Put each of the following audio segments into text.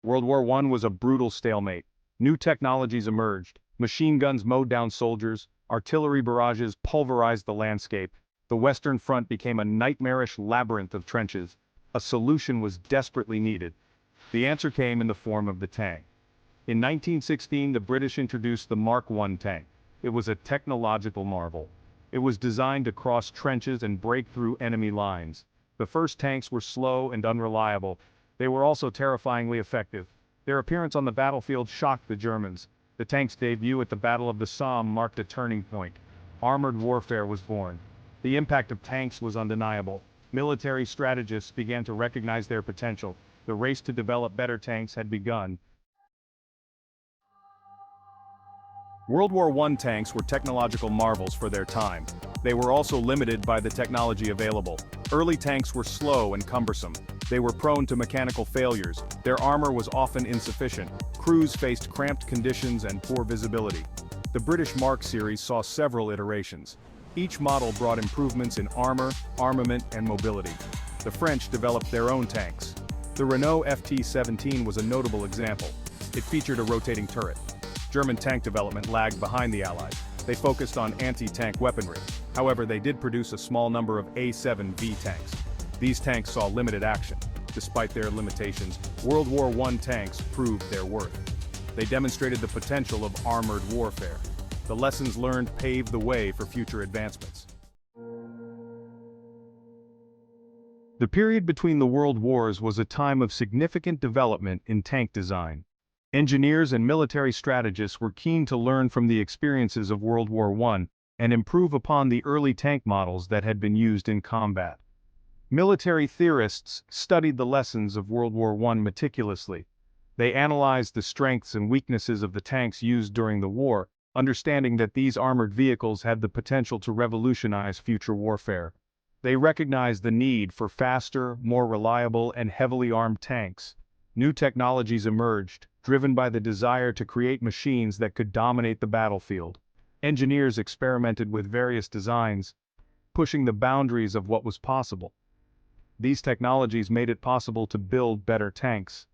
World War I was a brutal stalemate. New technologies emerged. Machine guns mowed down soldiers, artillery barrages pulverized the landscape. The Western Front became a nightmarish labyrinth of trenches. A solution was desperately needed. The answer came in the form of the tank. In 1916, the British introduced the Mark I tank. It was a technological marvel. It was designed to cross trenches and break through enemy lines. The first tanks were slow and unreliable. They were also terrifyingly effective. Their appearance on the battlefield shocked the Germans. The tank's debut at the Battle of the Somme marked a turning point. Armored warfare was born. The impact of tanks was undeniable. Military strategists began to recognize their potential. The race to develop better tanks had begun. World War I tanks were technological marvels for their time. They were also limited by the technology available. Early tanks were slow and cumbersome. They were prone to mechanical failures. Their armor was often insufficient. Crews faced cramped conditions and poor visibility. The British Mark series saw several iterations. Each model brought improvements in armor, armament, and mobility. The French developed their own tanks. The Renault FT-17 was a notable example. It featured a rotating turret. German tank development lagged behind the Allies. They focused on anti-tank weaponry. However, they did produce a small number of A-7V tanks. These tanks saw limited action. Despite their limitations, World War I tanks proved their worth. They demonstrated the potential of armored warfare. The lessons learned paved the way for future advancements. The period between the world wars was a time of significant development in tank design. Engineers and military strategists were keen to learn from the experiences of World War I and improve upon the early tank models that had been used in combat. Military theorists studied the lessons of World War I meticulously. They analyzed the strengths and weaknesses of the tanks used during the war, understanding that these armored vehicles had the potential to revolutionize future warfare. They recognized the need for faster, more reliable, and heavily armed tanks. New technologies emerged, driven by the desire to create machines that could dominate the battlefield. Engineers experimented with various designs, pushing the boundaries of what was possible. These technologies made it possible to build better tanks.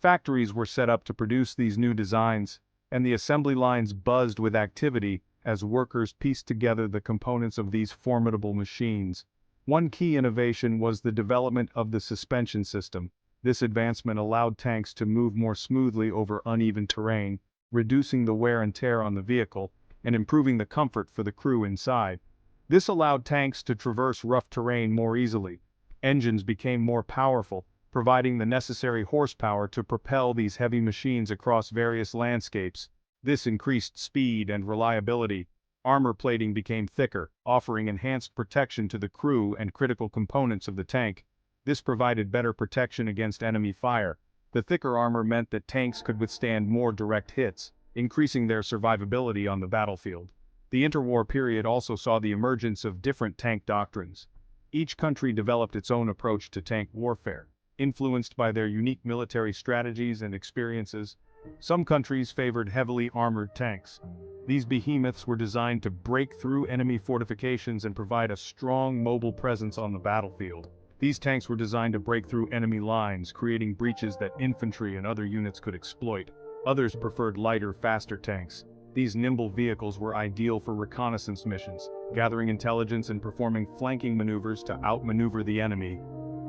Factories were set up to produce these new designs, and the assembly lines buzzed with activity as workers pieced together the components of these formidable machines. One key innovation was the development of the suspension system. This advancement allowed tanks to move more smoothly over uneven terrain, reducing the wear and tear on the vehicle, and improving the comfort for the crew inside. This allowed tanks to traverse rough terrain more easily. Engines became more powerful, providing the necessary horsepower to propel these heavy machines across various landscapes. This increased speed and reliability. Armor plating became thicker, offering enhanced protection to the crew and critical components of the tank. This provided better protection against enemy fire. The thicker armor meant that tanks could withstand more direct hits, increasing their survivability on the battlefield. The interwar period also saw the emergence of different tank doctrines. Each country developed its own approach to tank warfare, influenced by their unique military strategies and experiences. Some countries favored heavily armored tanks. These behemoths were designed to break through enemy fortifications and provide a strong mobile presence on the battlefield. These tanks were designed to break through enemy lines, creating breaches that infantry and other units could exploit. Others preferred lighter, faster tanks. These nimble vehicles were ideal for reconnaissance missions, gathering intelligence and performing flanking maneuvers to outmaneuver the enemy.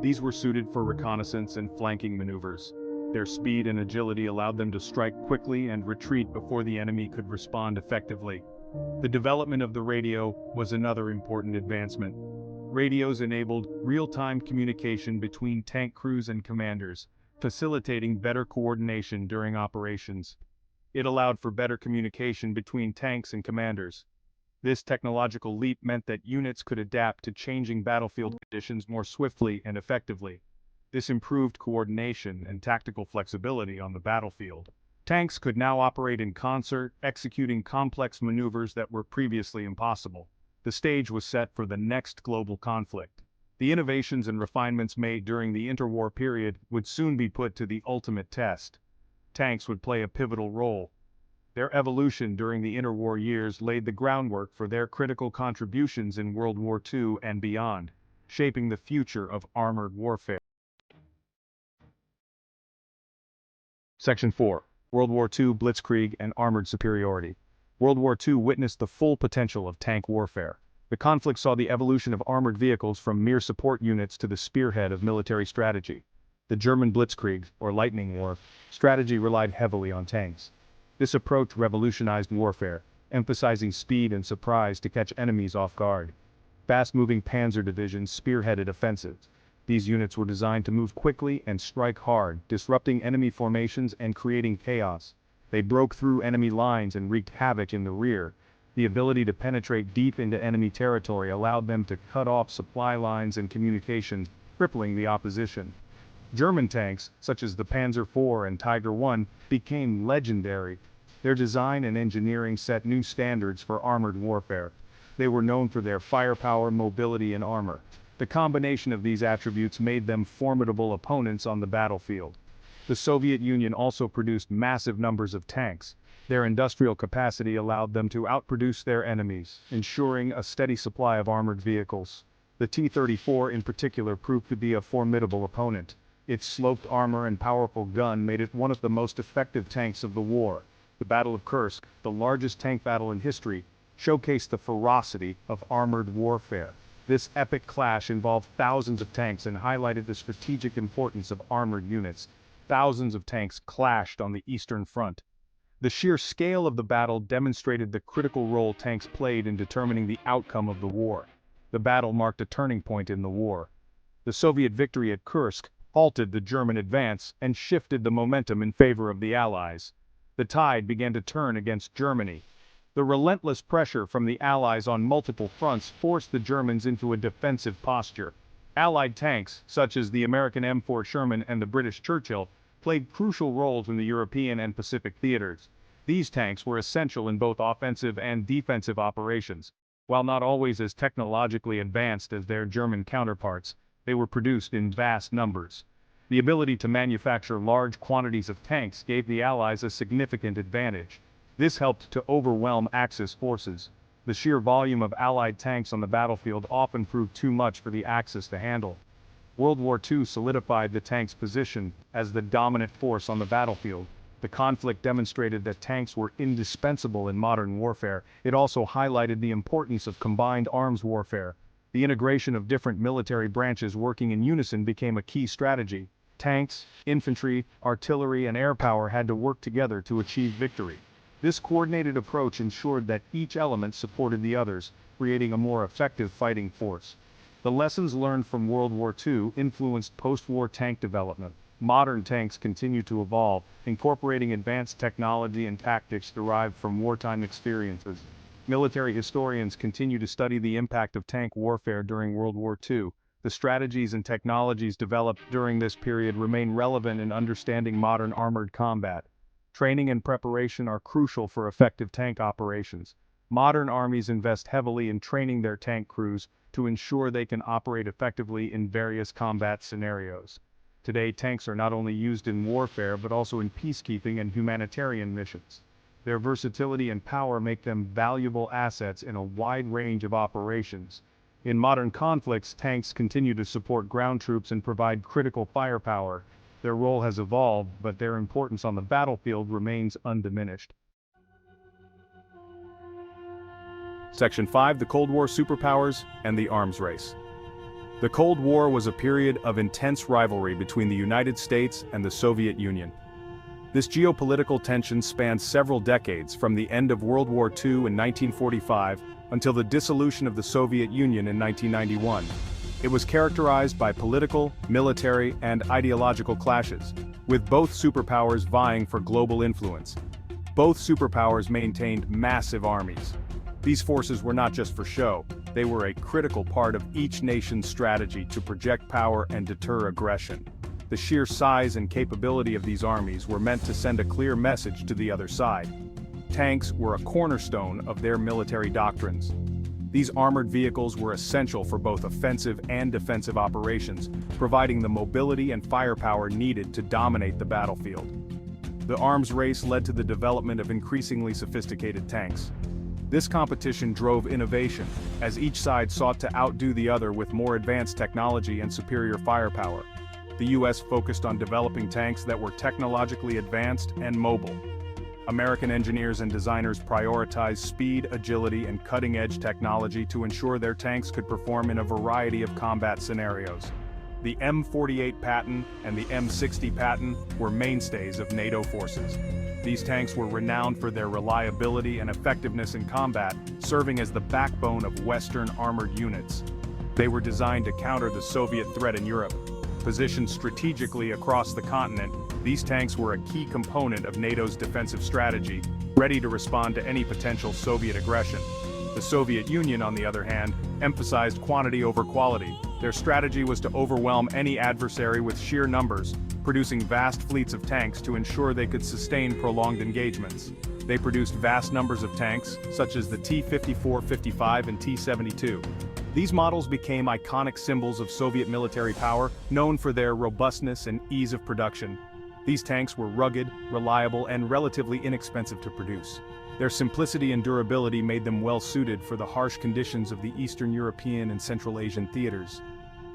These were suited for reconnaissance and flanking maneuvers. Their speed and agility allowed them to strike quickly and retreat before the enemy could respond effectively. The development of the radio was another important advancement. Radios enabled real-time communication between tank crews and commanders, facilitating better coordination during operations. It allowed for better communication between tanks and commanders. This technological leap meant that units could adapt to changing battlefield conditions more swiftly and effectively. This improved coordination and tactical flexibility on the battlefield. Tanks could now operate in concert, executing complex maneuvers that were previously impossible. The stage was set for the next global conflict. The innovations and refinements made during the interwar period would soon be put to the ultimate test. Tanks would play a pivotal role. Their evolution during the interwar years laid the groundwork for their critical contributions in World War II and beyond, shaping the future of armored warfare. Section 4. World War II Blitzkrieg and Armored Superiority. World War II witnessed the full potential of tank warfare. The conflict saw the evolution of armored vehicles from mere support units to the spearhead of military strategy. The German Blitzkrieg, or Lightning War, strategy relied heavily on tanks. This approach revolutionized warfare, emphasizing speed and surprise to catch enemies off guard. Fast-moving panzer divisions spearheaded offensives. These units were designed to move quickly and strike hard, disrupting enemy formations and creating chaos. They broke through enemy lines and wreaked havoc in the rear. The ability to penetrate deep into enemy territory allowed them to cut off supply lines and communications, crippling the opposition. German tanks, such as the Panzer IV and Tiger I, became legendary. Their design and engineering set new standards for armored warfare. They were known for their firepower, mobility, and armor. The combination of these attributes made them formidable opponents on the battlefield. The Soviet Union also produced massive numbers of tanks. Their industrial capacity allowed them to outproduce their enemies, ensuring a steady supply of armored vehicles. The T-34 in particular proved to be a formidable opponent. Its sloped armor and powerful gun made it one of the most effective tanks of the war. The Battle of Kursk, the largest tank battle in history, showcased the ferocity of armored warfare. This epic clash involved thousands of tanks and highlighted the strategic importance of armored units. Thousands of tanks clashed on the Eastern Front. The sheer scale of the battle demonstrated the critical role tanks played in determining the outcome of the war. The battle marked a turning point in the war. The Soviet victory at Kursk halted the German advance and shifted the momentum in favor of the Allies. The tide began to turn against Germany. The relentless pressure from the Allies on multiple fronts forced the Germans into a defensive posture. Allied tanks, such as the American M4 Sherman and the British Churchill, played crucial roles in the European and Pacific theaters. These tanks were essential in both offensive and defensive operations. While not always as technologically advanced as their German counterparts, they were produced in vast numbers. The ability to manufacture large quantities of tanks gave the Allies a significant advantage. This helped to overwhelm Axis forces. The sheer volume of Allied tanks on the battlefield often proved too much for the Axis to handle. World War II solidified the tank's position as the dominant force on the battlefield. The conflict demonstrated that tanks were indispensable in modern warfare. It also highlighted the importance of combined arms warfare. The integration of different military branches working in unison became a key strategy. Tanks, infantry, artillery, and air power had to work together to achieve victory. This coordinated approach ensured that each element supported the others, creating a more effective fighting force. The lessons learned from World War II influenced post-war tank development. Modern tanks continue to evolve, incorporating advanced technology and tactics derived from wartime experiences. Military historians continue to study the impact of tank warfare during World War II. The strategies and technologies developed during this period remain relevant in understanding modern armored combat. Training and preparation are crucial for effective tank operations. Modern armies invest heavily in training their tank crews to ensure they can operate effectively in various combat scenarios. Today, tanks are not only used in warfare but also in peacekeeping and humanitarian missions. Their versatility and power make them valuable assets in a wide range of operations. In modern conflicts, tanks continue to support ground troops and provide critical firepower. Their role has evolved, but their importance on the battlefield remains undiminished. Section 5. The Cold War Superpowers and the Arms Race. The Cold War was a period of intense rivalry between the United States and the Soviet Union. This geopolitical tension spanned several decades, from the end of World War II in 1945 until the dissolution of the Soviet Union in 1991. It was characterized by political, military, and ideological clashes, with both superpowers vying for global influence. Both superpowers maintained massive armies. These forces were not just for show, they were a critical part of each nation's strategy to project power and deter aggression. The sheer size and capability of these armies were meant to send a clear message to the other side. Tanks were a cornerstone of their military doctrines. These armored vehicles were essential for both offensive and defensive operations, providing the mobility and firepower needed to dominate the battlefield. The arms race led to the development of increasingly sophisticated tanks. This competition drove innovation, as each side sought to outdo the other with more advanced technology and superior firepower. The US focused on developing tanks that were technologically advanced and mobile. American engineers and designers prioritized speed, agility, and cutting-edge technology to ensure their tanks could perform in a variety of combat scenarios. The M48 Patton and the M60 Patton were mainstays of NATO forces. These tanks were renowned for their reliability and effectiveness in combat, serving as the backbone of Western armored units. They were designed to counter the Soviet threat in Europe. Positioned strategically across the continent, these tanks were a key component of NATO's defensive strategy, ready to respond to any potential Soviet aggression. The Soviet Union, on the other hand, emphasized quantity over quality. Their strategy was to overwhelm any adversary with sheer numbers, producing vast fleets of tanks to ensure they could sustain prolonged engagements. They produced vast numbers of tanks, such as the T-54-55 and T-72. These models became iconic symbols of Soviet military power, known for their robustness and ease of production. These tanks were rugged, reliable, and relatively inexpensive to produce. Their simplicity and durability made them well-suited for the harsh conditions of the Eastern European and Central Asian theaters.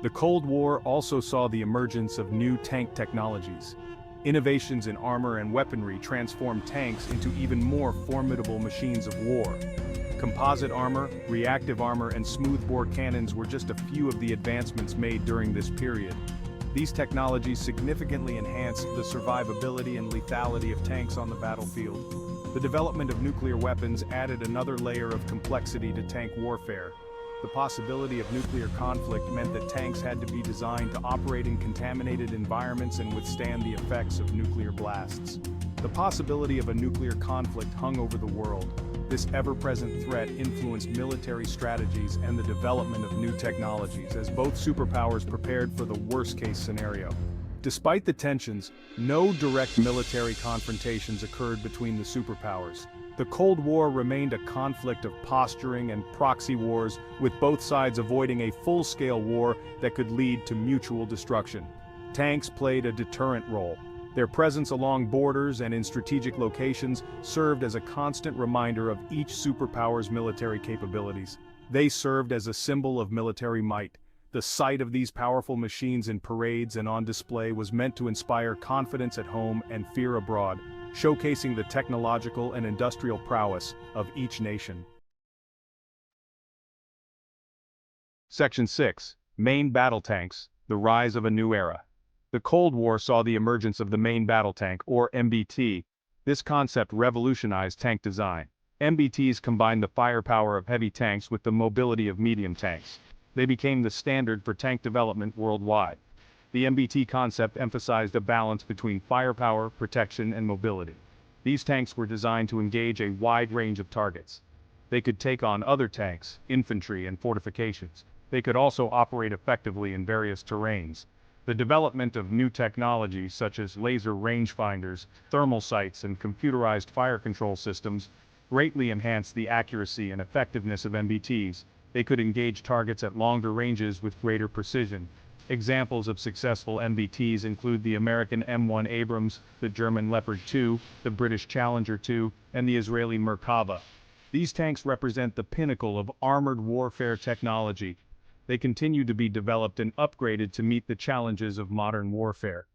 The Cold War also saw the emergence of new tank technologies. Innovations in armor and weaponry transformed tanks into even more formidable machines of war. Composite armor, reactive armor, and smoothbore cannons were just a few of the advancements made during this period. These technologies significantly enhanced the survivability and lethality of tanks on the battlefield. The development of nuclear weapons added another layer of complexity to tank warfare. The possibility of nuclear conflict meant that tanks had to be designed to operate in contaminated environments and withstand the effects of nuclear blasts. The possibility of a nuclear conflict hung over the world. This ever-present threat influenced military strategies and the development of new technologies as both superpowers prepared for the worst-case scenario. Despite the tensions, no direct military confrontations occurred between the superpowers. The Cold War remained a conflict of posturing and proxy wars, with both sides avoiding a full-scale war that could lead to mutual destruction. Tanks played a deterrent role. Their presence along borders and in strategic locations served as a constant reminder of each superpower's military capabilities. They served as a symbol of military might. The sight of these powerful machines in parades and on display was meant to inspire confidence at home and fear abroad, showcasing the technological and industrial prowess of each nation. Section 6. Main Battle Tanks, the Rise of a New Era. The Cold War saw the emergence of the main battle tank, or MBT. This concept revolutionized tank design. MBTs combined the firepower of heavy tanks with the mobility of medium tanks. They became the standard for tank development worldwide. The MBT concept emphasized a balance between firepower, protection, and mobility. These tanks were designed to engage a wide range of targets. They could take on other tanks, infantry, and fortifications. They could also operate effectively in various terrains. The development of new technologies such as laser rangefinders, thermal sights, and computerized fire control systems greatly enhanced the accuracy and effectiveness of MBTs. They could engage targets at longer ranges with greater precision. Examples of successful MBTs include the American M1 Abrams, the German Leopard 2, the British Challenger 2, and the Israeli Merkava. These tanks represent the pinnacle of armored warfare technology. They continue to be developed and upgraded to meet the challenges of modern warfare.